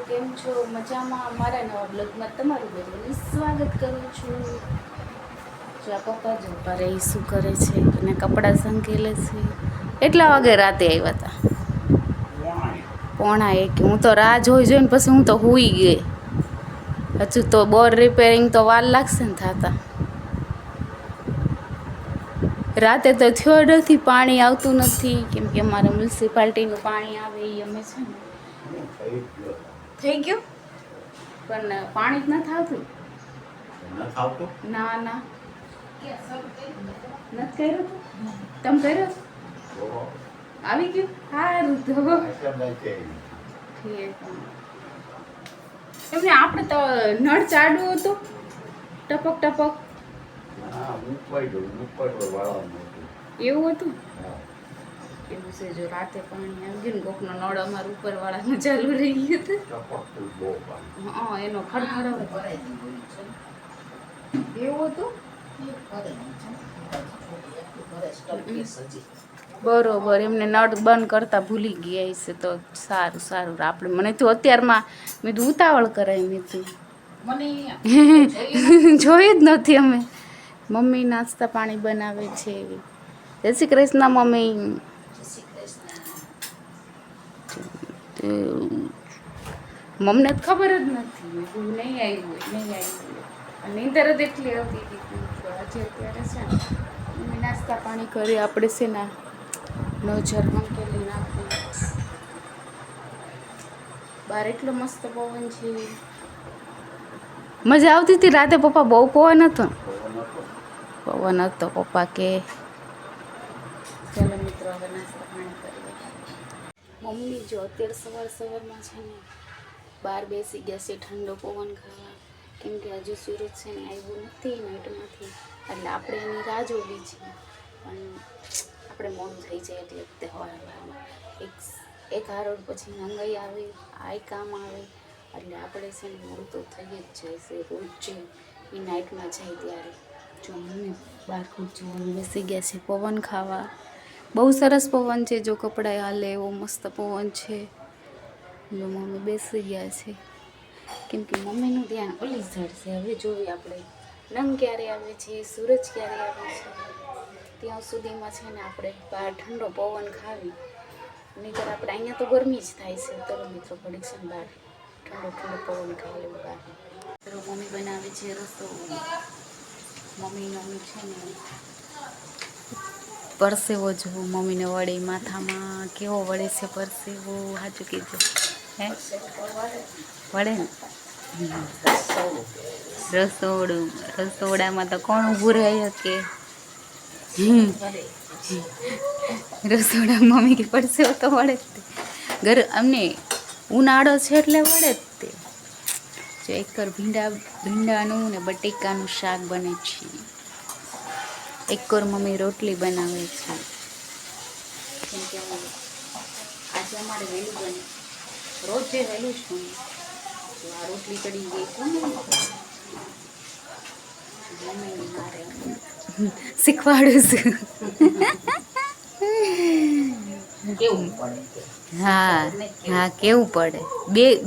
કેમ છો? મજામાં? મારા નવા બ્લોગમાં તમારું બધાનું સ્વાગત કરું છું. જો આ પપ્પા જો પારે શું કરે છે અને કપડાં સંકેલે છે. એટલા વાગે રાતે આવ્યા હતા 1:45. હું તો રાહ જોઈને પછી હું તો હુઈ ગઈ. હજુ તો બોર રિપેરિંગ તો વાર લાગશે ને થાતા. રાતે તો થયો નથી, પાણી આવતું નથી કેમ કે અમારે મ્યુનિસિપાલિટીનું પાણી આવે એ અમે છે ને થઈ ગયું પણ પાણી જ નથી આવતું. ના ના નથી કર્યું. તમે કર્યો આવી ગયું સારું તો ઠીક. એમને આપણે તો નળ ચાલુ હતું ટપક ટપક એવું હતું. એવું છે. જો રાતે પાણી આવી ગયું ને કોકનો નળ અમારા ઉપરવાળાનું ચાલુ રહી ગયું હતું. હા એનો ખડખડાટ એવું હતું. બરોબર. એમને નળ બંધ કરતા ભૂલી ગયા હશે તો સારું સારું. આપણે મને તો અત્યારમાં મેં તો ઉતાવળ કરાવી મેં તો જોયું જ નથી. અમે મમ્મી નાસ્તા પાણી બનાવે છે. જય શ્રી કૃષ્ણ મમ્મી. મમને તો ખબર જ નથી. નહીં આવ્યું નહીં આવ્યું. નીંદર જ એટલી આવતી હતી. આજે અત્યારે છે ને મમ્મી નાસ્તા પાણી કરી આપણે છે ને નજર મંકેલી નાખી. બહાર એટલો મસ્ત પવન છે. મજા આવતી હતી રાતે. પપ્પા બહુ પવન હતો. પવન હતો. પપ્પા કે ચાલો મિત્રો હવે નાસ્તા પાણી કરીએ. મમ્મી જો અત્યારે સવારમાં છે ને બહાર બેસી ગયા છે ઠંડો પવન ખાવા. કેમ કે હજુ સુરત છે ને આવ્યું નથી નાઇટમાંથી, એટલે આપણે એની રાહ જોવી છે. પણ આપણે મોડું થઈ જાય એટલે સવારમાં એક હારોડ પછી મંગાઈ આવે, આ કામ આવે એટલે આપણે છે ને મોડું તો થઈ જ જાય છે રોજ જે એ નાઇટમાં જાય ત્યારે. જો મમ્મી બહાર ખુરચીમાં બેસી ગયા છે પવન ખાવા. બહુ સરસ પવન છે. જો કપડાં હાલે એવો મસ્ત પવન છે. જો મમ્મી બેસી ગયા છે કેમ કે મમ્મીનું ધ્યાન ઓલી સાઈડ છે. હવે જોઈએ આપણે નંગ ક્યારે આવે છે, સૂરજ ક્યારે આવે છે, ત્યાં સુધીમાં છે ને આપણે બહાર ઠંડો પવન ખાવી. નહીંતર આપણે અહીંયા તો ગરમી જ થાય છે. તો મિત્રો ઘડીક છે બહાર ઠંડો ઠંડો પવન ખાઈ લેવું બહાર. તો મમ્મી બનાવે છે રસોઈ. મમ્મી છે ને પરસેવો જુઓ મમ્મીને વળે માથામાં કેવો વળે છે પરસેવો. સાચું કીધું હે વળે ને. રસોડામાં તો કોણ ઊભું રહે કે રસોડા મમ્મી કે પરસેવો તો વળે જ તે. અમને ઉનાળો છે એટલે વળે જ તે. જો એકર ભીંડાનું ને બટેકાનું શાક બને છે. એકર મમ્મી રોટલી બનાવે છે. કેમ કે આજે અમારે વહેલું બને. રોજે વહેલું જ બને. તો આ રોટલી ચડી ગઈ છે મમ્મીને મારે શીખવાડું છું. હા હા કેવું પડે.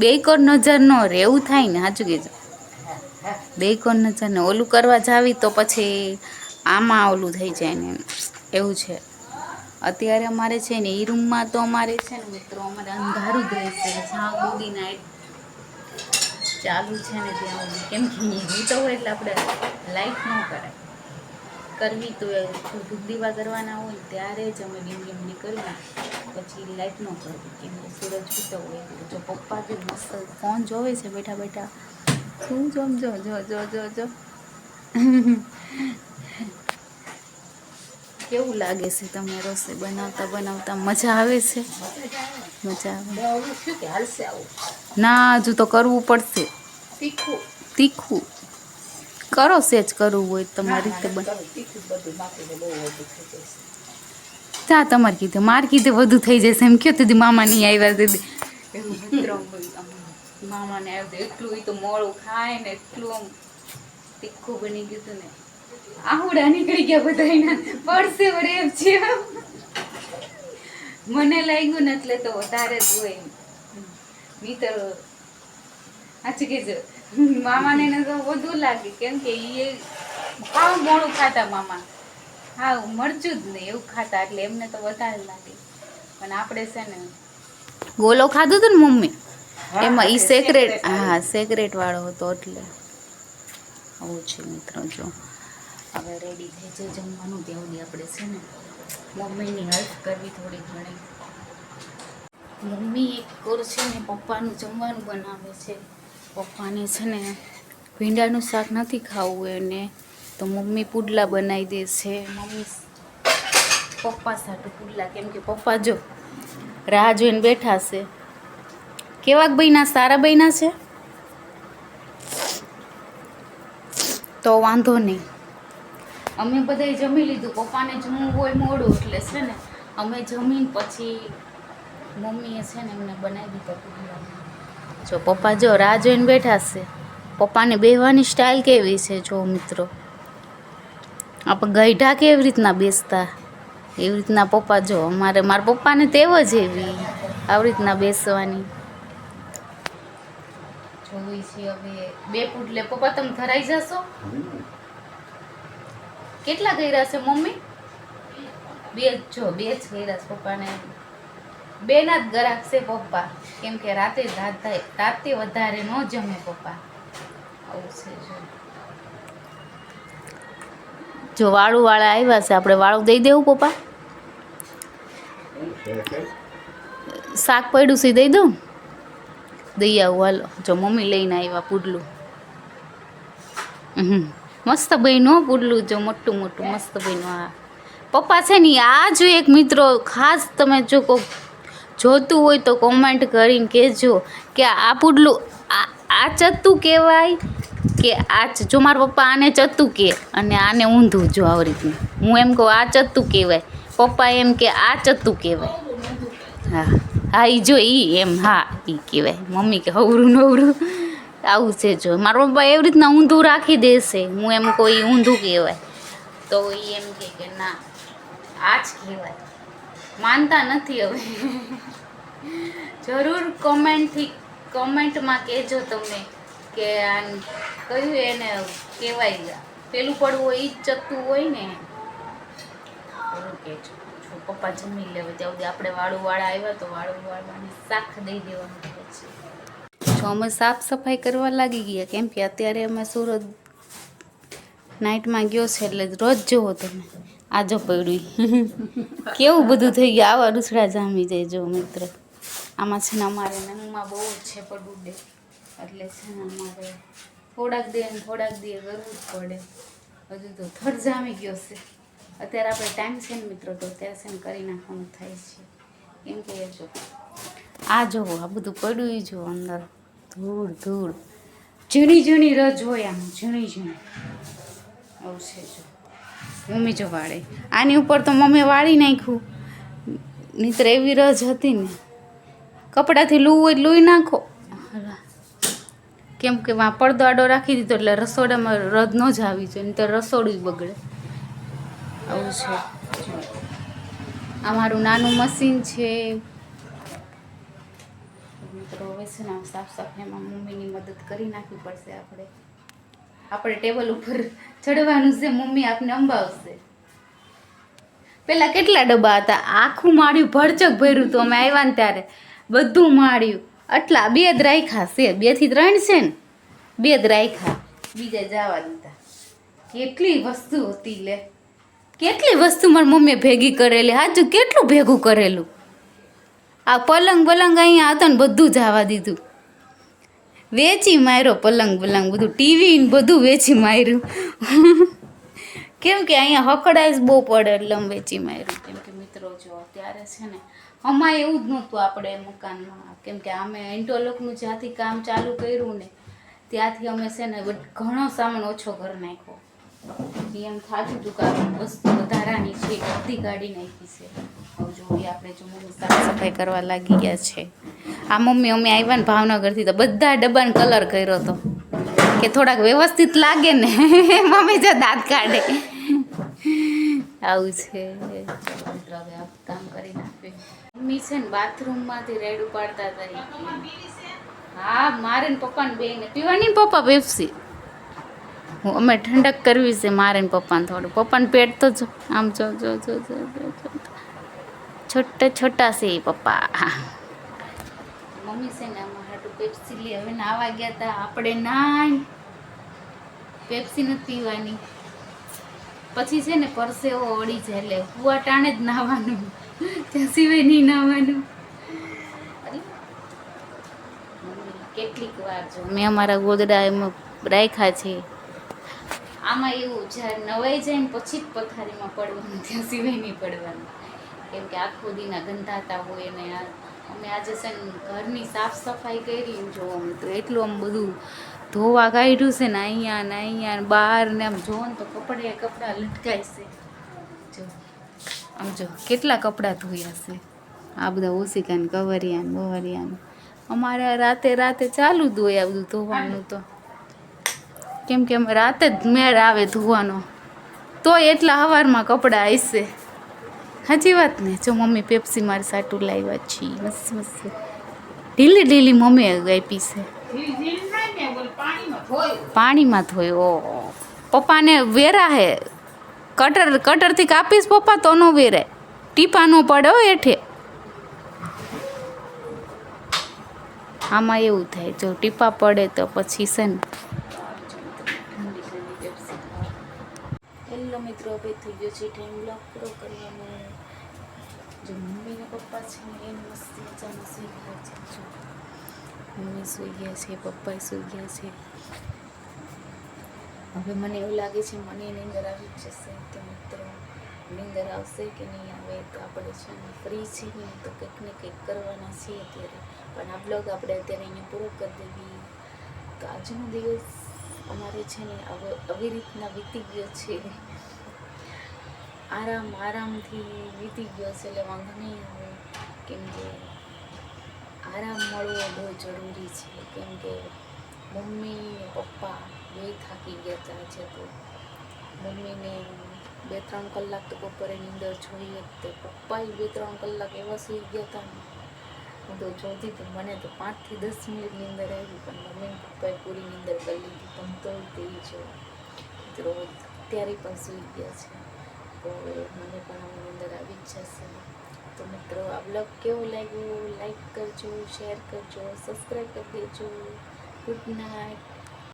બે કોર નજર નો રે એવું થાય ને. સાચું કીધું. બે કોર નજર ને ઓલું કરવા જાવી તો પછી આમાં ઓલું થઈ જાય ને એવું છે. અત્યારે અમારે છે ને એ રૂમમાં તો અમારે છે ને મિત્રો અમારે અંધારું જ રહેશે જ્યાં સુધી નાઈટ ચાલુ છે ને ત્યાં સુધી. કેમ કે તો હોય એટલે આપણે લાઈટ ન કરાય. કરવી તો ધૂપ દીવા કરવાના હોય ત્યારે જ અમે ડીમડી કરવી. પછી લાઈટ ન કરવી કેમ કે સૂરજ છૂટો હોય. જો પપ્પા જે મસ્ત ફોન જોવે છે બેઠા બેઠા. શું સમજો જો કેવું લાગે છે તમને રસોઈ બનાવતા મજા આવે છે? મજા આવે. ના હજુ તો કરવું પડશે. તીખું કરો સેજ કરવું હોય તમારી રીતે. ચા તમારે કીધું મારે કીધે વધુ થઈ જશે એમ કયો તી મામા નહીં આવ્યા દીદી. મામાને આવ્યું એટલું તો મોડું ખાય ને એટલું આમ તીખું બની ગયું હતું ને. આહુડા નીકળી ગયા બધાયના. પડશે રેપ છે. મને લાગ્યું ને એટલે તો વધારે જ હોય. નહીંતર સાચું કહેજો. મામાને એને તો વધુ લાગે, કેમ કે એ ખાવ મોડું ખાતા મામા. હા મરચું જ નહીં એવું ખાતા, એટલે એમને તો વધારે લાગે. પણ આપણે છે ને ગોલો ખાધો હતો ને મમ્મી, એમાં ઈ સેક્રેટ, હા સેક્રેટ વાળો હતો એટલે આવું છે મિત્રો. જો હવે રેડી થઈ જાય જમવાનું, ત્યાં આપણે છે ને મમ્મીની હેલ્પ કરવી થોડી ઘણી. મમ્મી એક કોર છે ને પપ્પાનું જમવાનું બનાવે છે. પપ્પાને છે ને ભીંડાનું શાક નથી ખાવું એને, તો મમ્મી પુડલા બનાવી દે છે. મમ્મી પપ્પા સાથે પુડલા, કેમ કે પપ્પા જો રાહ જોઈને બેઠા છે. કેવાક બન્યા? સારા બન્યા છે તો વાંધો નહીં. અમે બધાય જમી લીધું, પપ્પાને જમવું હોય મોડું, એટલે છે ને અમે જમીન પછી મમ્મીએ છે ને એમને બનાવી દીધા પુડલા. જો પપ્પા જો રાહ જોઈને બેઠા છે. પપ્પાને બેહવાની સ્ટાઇલ કેવી છે જો મિત્રો, આપણે ગઈઢા કેવી રીતના બેસતા એવી રીતના પપ્પા જો. મારા પપ્પાને તેવ જ એવી આવી રીતના બેસવાની. જોઈ છે હવે 2 પુડલે. પપ્પા તમે ધરાઈ જશો? કેટલા કર્યા છે મમ્મી? 2 જો 2 જ કર્યા છે પપ્પાને. 2 ના જ ગરાક છે પપ્પા, કેમ કે રાતે વધારે ન જમે પપ્પા. આવું છે જો વાળું વાળા આવ્યા છે, આપણે વાળું દઈ દેવું પપ્પા? શાક પડ્યું છે દઈ દઉં? દઈ આવું હાલો. જો મમ્મી લઈને આવ્યા પુડલું. મસ્ત બન્યું પુડલું, જો મોટું મોટું મસ્ત બન્યું. હા પપ્પા છે ને આ જો એક મિત્રો ખાસ, તમે જો કોઈ જોતું હોય તો કોમેન્ટ કરીને કહેજો કે આ પુડલું આ ચત્તું કહેવાય કે આ. જો મારા પપ્પા આને ચત્તું કહે અને આને ઊંધું. જો આવી રીતનું હું એમ કહું આ ચત્તું કહેવાય, પપ્પા એમ કે આ ચત્તું કહેવાય. હા હા એ જો એમ, હા એ કહેવાય. મમ્મી કે હવરું નવરું. આવું છે જો મારા પપ્પા એવી રીતના ઊંધું રાખી દેશે. હું એમ કોઈ ઊંધું કહેવાય તો એ એમ કે ના આ જ કહેવાય. માનતા નથી હવે. જરૂર કોમેન્ટમાં કહેજો તમે કે આ કયું એને કહેવાય. પેલું પડવું હોય એ જ ચત્તું હોય ને, એવું કહેજો. જો પપ્પા જમી લેવે ત્યાં સુધી આપણે વાળું વાળા આવ્યા તો વાળું વાળવાને શાક દઈ દેવાનું છે. જો અમે સાફ સફાઈ કરવા લાગી ગયા, કેમ કે અત્યારે અમે સુરત નાઇટમાં ગયો છે, એટલે રોજ જુઓ તમે આ જો પડ્યું કેવું બધું થઈ ગયું. આવા રૂસડા જામી જાય જો મિત્ર. આમાં છે ને અમારે નંગમાં બહુ જ છે પડવું દે, એટલે છે ને અમારે થોડાક દે કરવું જ પડે. હજુ તો થર જામી ગયો છે. અત્યારે આપણે ટાઈમ છે ને મિત્રો, તો અત્યારે છે ને કરી નાખવાનું થાય છે. કેમ કે જો આ જોવો આ બધું પડ્યું જો અંદર ધૂળ ઝીણી રજ હોય, આમ ઝીણી આવું છે જો. મમ્મી જો વાળે આની ઉપર તો મમ્મી વાળી નાખ્યું, નહીંતર એવી રજ હતી ને. કપડાથી લૂવું હોય લૂઈ નાખો, કેમ કે વાં પડદો આડો રાખી દીધો એટલે રસોડામાં રદ ન જ આવી જોઈએ, નહીંતર રસોડું બગડે. આવું છે. આ મારું નાનું મશીન છે મિત્રો. હવે છે ને સાફ સફાઈમાં મમ્મીની મદદ કરી નાખવી પડશે. આપણે ટેબલ ઉપર ચડવાનું છે, મમ્મી આપને અંબાવશે. પેલા કેટલા ડબ્બા હતા, આખું માળ્યું ભરચક ભર્યું હતું અમે આવ્યા ને ત્યારે. બધું માળ્યું આટલા 2 જ રાખ્યા છે, 2 થી 3 છે ને, 2 જ રાખ્યા, બીજા જવા દીધા. કેટલી વસ્તુ હતી લે, કેટલી વસ્તુ મારી મમ્મીએ ભેગી કરેલી. હાજુ કેટલું ભેગું કરેલું. આ પલંગ અહીંયા હતા ને બધું જવા દીધું, વેચી માર્યો. પલંગ બધું, ટીવી ને બધું વેચી માર્યું. કેમ કે અહીંયા હકડાઈ બહુ પડે એટલે અમે વેચી માર્યું. કેમ કે મિત્રો જો અત્યારે છે ને અમારે એવું જ નહોતું આપણે મકાનમાં, કેમ કે અમે ઇન્ટરલોકનું જ્યાંથી કામ ચાલુ કર્યું ને ત્યાંથી અમે છે ને ઘણો સામાન ઓછો કરી નાખ્યો. એમ થતું હતું કે વસ્તુ વધારાની છે બધી કાઢી નાખી છે. હવે જોઈએ આપણે જો મમ્મી સાફ સફાઈ કરવા લાગી ગયા છે. આ મમ્મી અમે આવ્યા ને ભાવનગરથી તો બધા ડબ્બાને કલર કર્યો હતો કે થોડાક વ્યવસ્થિત લાગે ને. મમ્મી જો દાંત કાઢે. આવું છે. હવે કામ કરી નાખે. મમ્મી છે ને બાથરૂમમાંથી રેડ ઉપાડતા હતા. હા મારે ને પપ્પાને બેને પીવાની ને પપ્પા પેપ્સી. હું અમે ઠંડક કરવી છે મારે ને પપ્પાને થોડું. પપ્પાને પેટ તો જો આમ જો જો જો જો જો છોટા છોટા છે પપ્પા. મમ્મી છે ને આમાં હાટું પેપ્સી લે. હવે નાવા ગયા હતા આપણે નાઈ પેપ્સી નથી પીવાની. પછી છે ને પરસેવો વળી જાય એટલે હુવા ટાણે જ નાવાનું, ત્યાં સિવાય નહીં નાવાનું. કેટલીક વાર જો મેં અમારા ગોદડા એમાં રાખ્યા છે. આમાં એવું જ્યારે નવાઈ જાય ને પછી જ પથારીમાં પડવાનું, ત્યાં સિવાય નહીં પડવાનું. કેમ કે આખો દીના ગંધાતા હોય ને અમે આજે છે ને ઘરની સાફ સફાઈ કરી જો તો એટલું આમ બધું ધોવા કાઢ્યું છે ને અહીંયા ને બહાર ને આમ જોવો ને તો કપડાં લટકાય છે. જો આમ જો કેટલા કપડાં ધોયા છે. આ બધા ઓશિકા ને કવરિયા ને બવરિયા ને અમારે રાતે ચાલુ જ હોય આ બધું ધોવાનું. તો કેમ કે અમે રાતે જ મેળ આવે ધોવાનો, તો એટલા સવારમાં કપડાં આવશે. સાચી વાત ને. જો મમ્મી પેપ્સી મારી સાટું લાવ્યા છીએ મસ્ત મસ્ત ઢીલી મમ્મી આપી છે. પાણીમાં ધોયો. પપ્પાને વેરા હે કટરથી કાપીશ પપ્પા તો નો વેરાય, ટીપા નો પડે હો એઠે. આમાં એવું થાય જો ટીપા પડે તો પછી છે ને. હેલો મિત્રો, હવે થઈ ગયો છે ટાઈમ બ્લોગ પૂરો કરવાનો. જો મમ્મી ને પપ્પા છે ને એ મસ્ત મજામાં સુઈ ગયા છે. જો મમ્મી સુઈ ગયા છે, પપ્પા સુઈ ગયા છે. હવે મને એવું લાગે છે મને નીંદર આવી જ જશે. તો મિત્રો નીંદર આવશે કે નહીં આવે તો આપણે છે ને ફ્રી છીએ તો કંઈક ને કંઈક કરવાના છીએ અત્યારે. પણ આ બ્લોગ આપણે અત્યારે અહીંયા પૂરો કરી દેવી. તો આજનો દિવસ અમારે છે ને આવી રીતના વીતી ગયો છે. આરામથી વીતી ગયો છે એટલે વાંધો નહીં આવે. કેમ કે આરામ મળવો બહુ જરૂરી છે. કેમ કે મમ્મી ને પપ્પા બે થાકી ગયા હતા છે. તો મમ્મીને 2-3 કલાક તો બપોરે નીંદર જોઈએ તો પપ્પાએ 2-3 કલાક એવા સૂઈ ગયા હતા ને હું તો જોતી તો મને તો 5 થી 10 મિનિટ નીંદર આવી. પણ મમ્મી પપ્પાએ પૂરી નીંદર કરી લીધી. પણ તો તેવી જો મિત્રો અત્યારે પણ સૂઈ ગયા છે. તો મને પણ નીંદર આવી જ જશે. તો મિત્રો આ બ્લોગ કેવો લાગ્યો લાઈક કરજો, શેર કરજો, સબસ્ક્રાઈબ કરી દેજો. Good night.